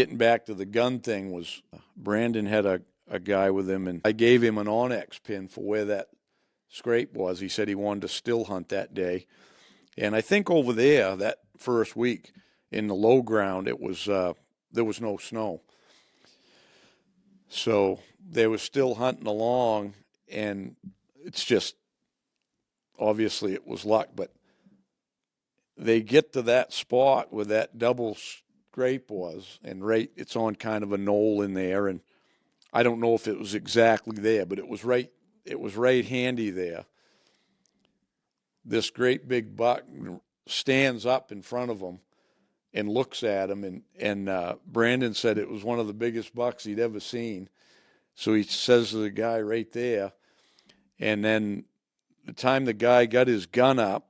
getting back to the gun thing was Brandon had a guy with him, and I gave him an onyx pin for where that scrape was. He said he wanted to still hunt that day. And I think over there that first week in the low ground, it was there was no snow. So they were still hunting along, and it's just obviously it was luck, but they get to that spot where that double scrape was, and right, it's on kind of a knoll in there, and I don't know if it was exactly there, but it was right handy there. This great big buck stands up in front of him and looks at him, and Brandon said it was one of the biggest bucks he'd ever seen. So he says to the guy right there, and then the time the guy got his gun up,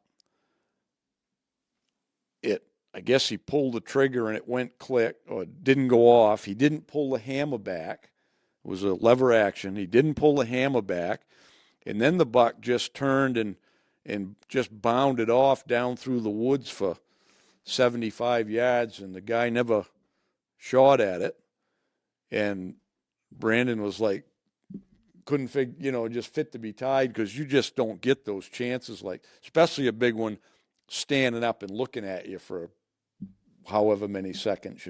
I guess he pulled the trigger and it went click, or it didn't go off. He didn't pull the hammer back. It was a lever action. He didn't pull the hammer back. And then the buck just turned and just bounded off down through the woods for 75 yards, and the guy never shot at it. And Brandon was like, couldn't figure, just fit to be tied, because you just don't get those chances, like, especially a big one standing up and looking at you for however many seconds.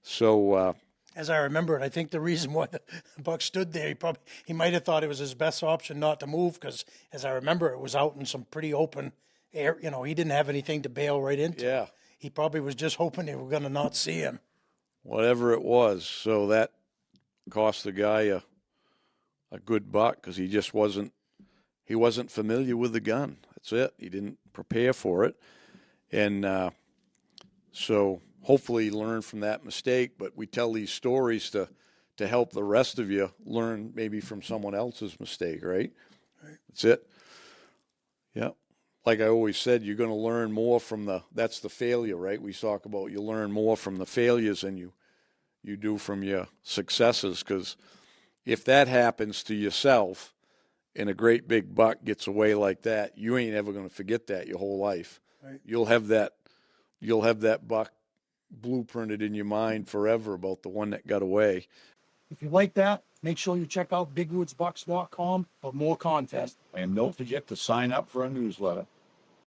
So, as I remember it, I think the reason why the buck stood there, he might have thought it was his best option not to move, because as I remember, it was out in some pretty open air. He didn't have anything to bail right into. Yeah. He probably was just hoping they were going to not see him. Whatever it was. So that cost the guy a good buck, because he wasn't familiar with the gun. That's it. He didn't prepare for it. And so hopefully he learned from that mistake, but we tell these stories to help the rest of you learn maybe from someone else's mistake, right? Right. That's it. Yeah. Like I always said, you're going to learn more that's the failure, right? We talk about you learn more from the failures than you do from your successes, because if that happens to yourself and a great big buck gets away like that, you ain't ever going to forget that your whole life. Right. You'll have that buck blueprinted in your mind forever about the one that got away. If you like that, make sure you check out bigwoodsbucks.com for more content. And don't forget to sign up for our newsletter.